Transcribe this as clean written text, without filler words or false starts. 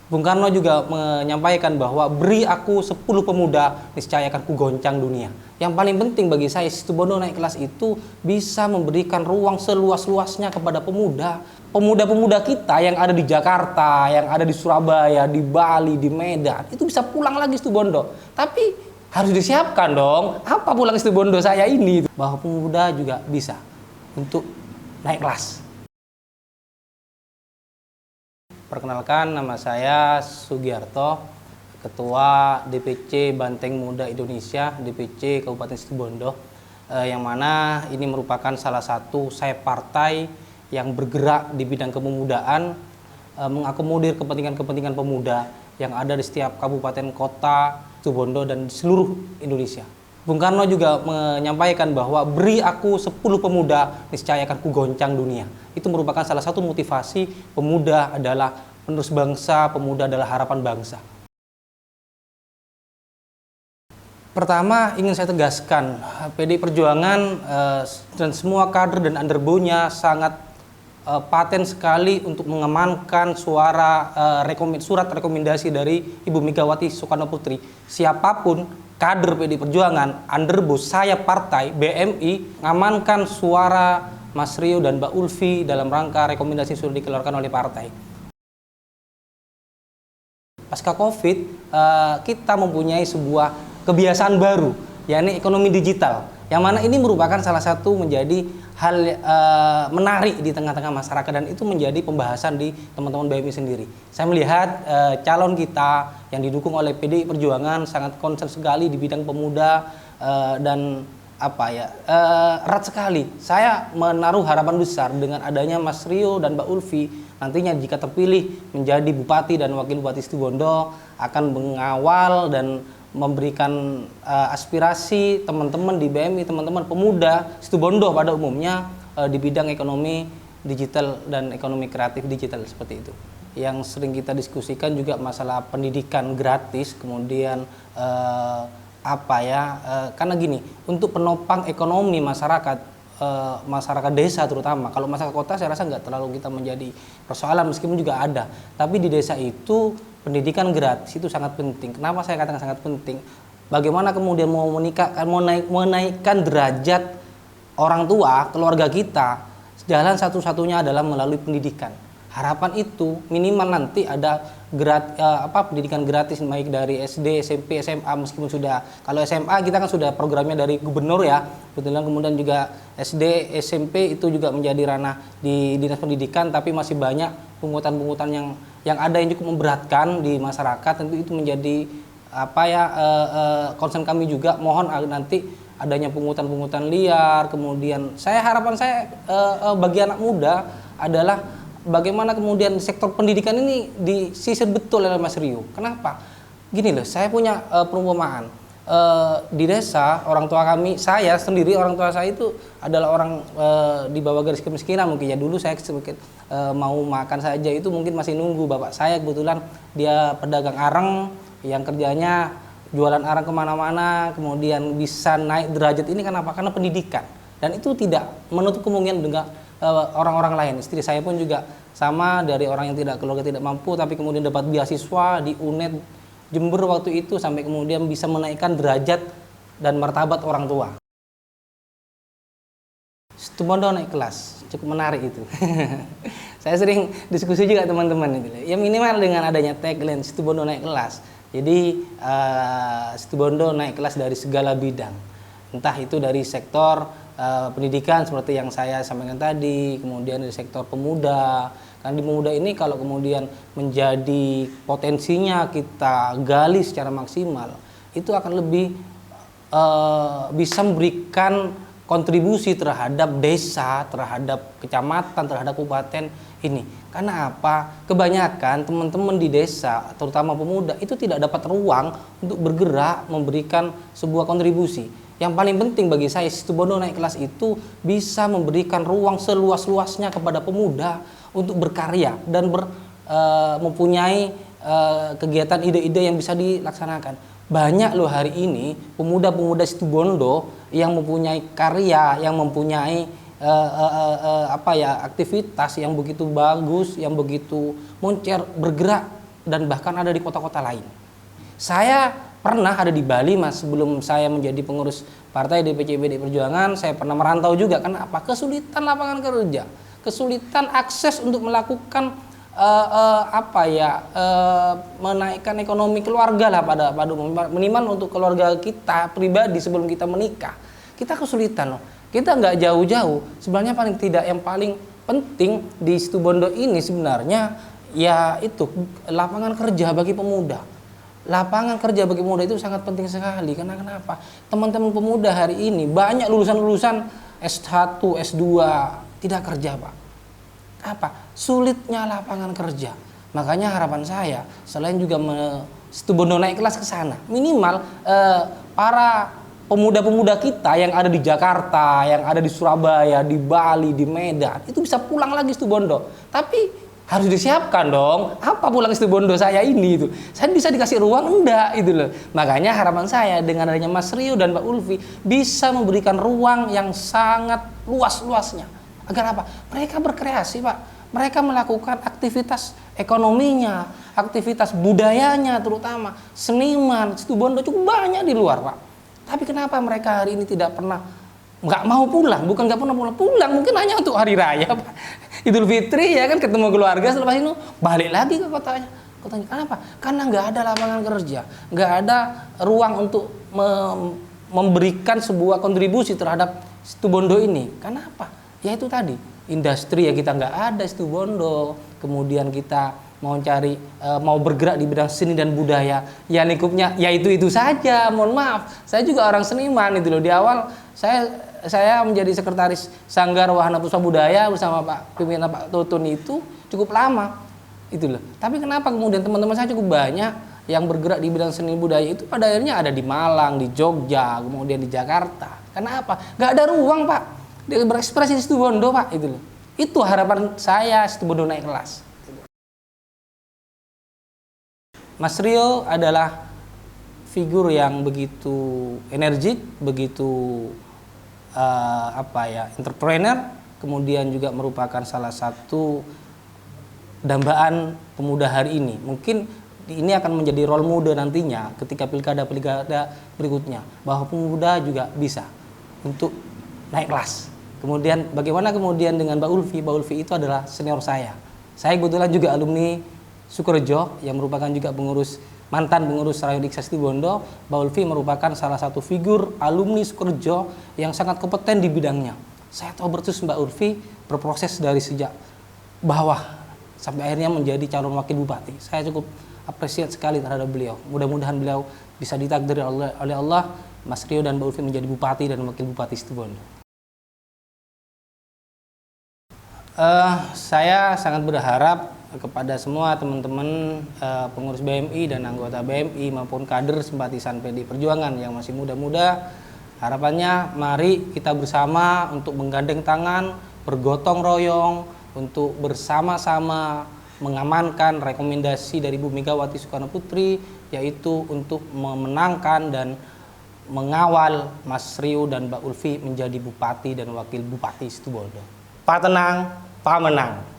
Bung Karno juga menyampaikan bahwa beri aku 10 pemuda, niscaya akan kugoncang dunia. Yang paling penting bagi saya, Situbondo naik kelas itu bisa memberikan ruang seluas-luasnya kepada pemuda. Pemuda-pemuda kita yang ada di Jakarta, yang ada di Surabaya, di Bali, di Medan, itu bisa pulang lagi Situbondo. Tapi harus disiapkan dong, apa pulang Situbondo saya ini? Bahwa pemuda juga bisa untuk naik kelas. Perkenalkan, nama saya Sugiarto, Ketua DPC Banteng Muda Indonesia, DPC Kabupaten Situbondo, yang mana ini merupakan salah satu sayap partai yang bergerak di bidang kepemudaan, mengakomodir kepentingan-kepentingan pemuda yang ada di setiap kabupaten kota Situbondo dan seluruh Indonesia. Bung Karno juga menyampaikan bahwa beri aku 10 pemuda, niscaya akan kugoncang dunia. Itu merupakan salah satu motivasi pemuda adalah penerus bangsa, pemuda adalah harapan bangsa. Pertama, ingin saya tegaskan, PDI Perjuangan dan semua kader dan underbow-nya sangat paten sekali untuk mengamankan surat rekomendasi dari Ibu Megawati Soekarno Putri. Siapapun kader PDI Perjuangan, underbow saya partai BMI, mengamankan suara Mas Rio dan Mbak Ulfi dalam rangka rekomendasi sudah dikeluarkan oleh partai. Pasca Covid, kita mempunyai sebuah kebiasaan baru, yakni ekonomi digital, yang mana ini merupakan salah satu menjadi hal menarik di tengah-tengah masyarakat, dan itu menjadi pembahasan di teman-teman BMI sendiri. Saya melihat calon kita yang didukung oleh PDI Perjuangan sangat concern sekali di bidang pemuda dan erat sekali. Saya menaruh harapan besar dengan adanya Mas Rio dan Mbak Ulfi nantinya jika terpilih menjadi Bupati dan Wakil Bupati Situbondo akan mengawal dan memberikan aspirasi teman-teman di BMI, teman-teman pemuda Situbondo pada umumnya di bidang ekonomi digital dan ekonomi kreatif digital seperti itu. Yang sering kita diskusikan juga masalah pendidikan gratis, kemudian karena gini, untuk penopang ekonomi masyarakat desa terutama, kalau masyarakat kota saya rasa nggak terlalu kita menjadi persoalan meskipun juga ada, tapi di desa itu pendidikan gratis itu sangat penting. Kenapa saya katakan sangat penting? Bagaimana kemudian mau menaikkan derajat orang tua, keluarga kita, jalan satu-satunya adalah melalui pendidikan. Harapan itu minimal nanti ada pendidikan gratis baik dari SD, SMP, SMA, meskipun sudah, kalau SMA kita kan sudah programnya dari gubernur ya, kebetulan, kemudian juga SD, SMP itu juga menjadi ranah di Dinas Pendidikan, tapi masih banyak pungutan-pungutan yang ada yang cukup memberatkan di masyarakat. Tentu itu menjadi concern kami juga, mohon nanti adanya pungutan-pungutan liar. Kemudian harapan saya bagi anak muda adalah bagaimana kemudian sektor pendidikan ini disisir betul oleh Mas Rio. Kenapa? Gini loh, saya punya perumpamaan. Di desa, orang tua kami, saya sendiri, orang tua saya itu adalah orang di bawah garis kemiskinan mungkin ya. Dulu saya mau makan saja itu mungkin masih nunggu bapak saya, kebetulan dia pedagang areng yang kerjanya jualan areng kemana-mana, kemudian bisa naik derajat ini kenapa? Karena pendidikan. Dan itu tidak menutup kemungkinan dengan orang-orang lain. Istri saya pun juga sama, dari orang yang keluarga tidak mampu tapi kemudian dapat beasiswa di UNED Jember waktu itu, sampai kemudian bisa menaikkan derajat dan martabat orang tua. Situbondo naik kelas, cukup menarik itu. Saya sering diskusi juga teman-teman itu. Ya minimal dengan adanya tagline Situbondo naik kelas. Jadi Situbondo naik kelas dari segala bidang. Entah itu dari sektor pendidikan seperti yang saya sampaikan tadi, kemudian dari sektor pemuda. Karena di pemuda ini kalau kemudian menjadi potensinya kita gali secara maksimal, itu akan lebih bisa memberikan kontribusi terhadap desa, terhadap kecamatan, terhadap kabupaten ini. Karena apa? Kebanyakan teman-teman di desa, terutama pemuda, itu tidak dapat ruang untuk bergerak memberikan sebuah kontribusi. Yang paling penting bagi saya, Situbondo naik kelas itu bisa memberikan ruang seluas-luasnya kepada pemuda untuk berkarya dan mempunyai kegiatan ide-ide yang bisa dilaksanakan. Banyak loh hari ini pemuda-pemuda Situbondo yang mempunyai karya, yang mempunyai aktivitas yang begitu bagus, yang begitu moncer, bergerak dan bahkan ada di kota-kota lain. Saya pernah ada di Bali, Mas, sebelum saya menjadi pengurus partai DPC PDI Perjuangan. Saya pernah merantau juga. Kenapa? Kesulitan lapangan kerja, kesulitan akses untuk melakukan menaikkan ekonomi keluarga lah pada minimal untuk keluarga kita pribadi sebelum kita menikah. Kita kesulitan loh. Kita nggak jauh-jauh. Sebenarnya paling tidak yang paling penting di Situbondo ini sebenarnya ya itu lapangan kerja bagi pemuda. Lapangan kerja bagi pemuda itu sangat penting sekali. Karena kenapa? Teman-teman pemuda hari ini banyak lulusan-lulusan S1, S2 tidak kerja, Pak. Apa? Sulitnya lapangan kerja. Makanya harapan saya selain juga Situbondo naik kelas ke sana, minimal para pemuda-pemuda kita yang ada di Jakarta, yang ada di Surabaya, di Bali, di Medan, itu bisa pulang lagi Situbondo. Tapi harus disiapkan dong. Apa pulang Situbondo saya ini itu? Saya bisa dikasih ruang enggak itu loh. Makanya harapan saya dengan adanya Mas Rio dan Mbak Ulfi bisa memberikan ruang yang sangat luas-luasnya. Agar apa? Mereka berkreasi, Pak. Mereka melakukan aktivitas ekonominya, aktivitas budayanya terutama, seniman, Situbondo cukup banyak di luar, Pak. Tapi kenapa mereka hari ini tidak pernah, nggak mau pulang? Bukan nggak pernah pulang, mungkin hanya untuk hari raya, Pak. Idul Fitri ya kan, ketemu keluarga, setelah itu balik lagi ke kotanya. Kenapa? Karena nggak ada lapangan kerja, nggak ada ruang untuk memberikan sebuah kontribusi terhadap Situbondo ini. Kenapa? Ya itu tadi, industri ya kita nggak ada Situbondo, kemudian kita mau cari, mau bergerak di bidang seni dan budaya, ya lingkupnya ya itu saja. Mohon maaf, saya juga orang seniman itu loh. Di awal saya menjadi sekretaris Sanggar Wahana Puspa Budaya bersama Pak pimpinan Pak Tutun itu cukup lama itu loh. Tapi kenapa kemudian teman-teman saya cukup banyak yang bergerak di bidang seni budaya itu pada akhirnya ada di Malang, di Jogja, kemudian di Jakarta. Kenapa? Nggak ada ruang, Pak. Dia berekspresi di Situbondo, Pak, itu loh. Itu harapan saya Situbondo naik kelas. Mas Rio adalah figur yang begitu energik, begitu entrepreneur, kemudian juga merupakan salah satu dambaan pemuda hari ini. Mungkin ini akan menjadi role model nantinya ketika pilkada berikutnya, bahwa pemuda juga bisa untuk naik kelas. Kemudian bagaimana kemudian dengan Mbak Ulfi? Mbak Ulfi itu adalah senior saya. Saya kebetulan juga alumni Sukorejo yang merupakan juga mantan pengurus Rayon Diksa Situbondo. Mbak Ulfi merupakan salah satu figur alumni Sukorejo yang sangat kompeten di bidangnya. Saya tahu persis Mbak Ulfi berproses dari sejak bawah sampai akhirnya menjadi calon wakil bupati. Saya cukup apresiat sekali terhadap beliau. Mudah-mudahan beliau bisa ditakdiri oleh Allah, Mas Rio dan Mbak Ulfi menjadi bupati dan wakil bupati Situbondo. Saya sangat berharap kepada semua teman-teman pengurus BMI dan anggota BMI maupun kader simpatisan PDI Perjuangan yang masih muda-muda, harapannya mari kita bersama untuk menggandeng tangan, bergotong royong untuk bersama-sama mengamankan rekomendasi dari Bu Megawati Soekarno Putri, yaitu untuk memenangkan dan mengawal Mas Rio dan Mbak Ulfi menjadi bupati dan wakil bupati Situbondo. Pak tenang, Pak menang.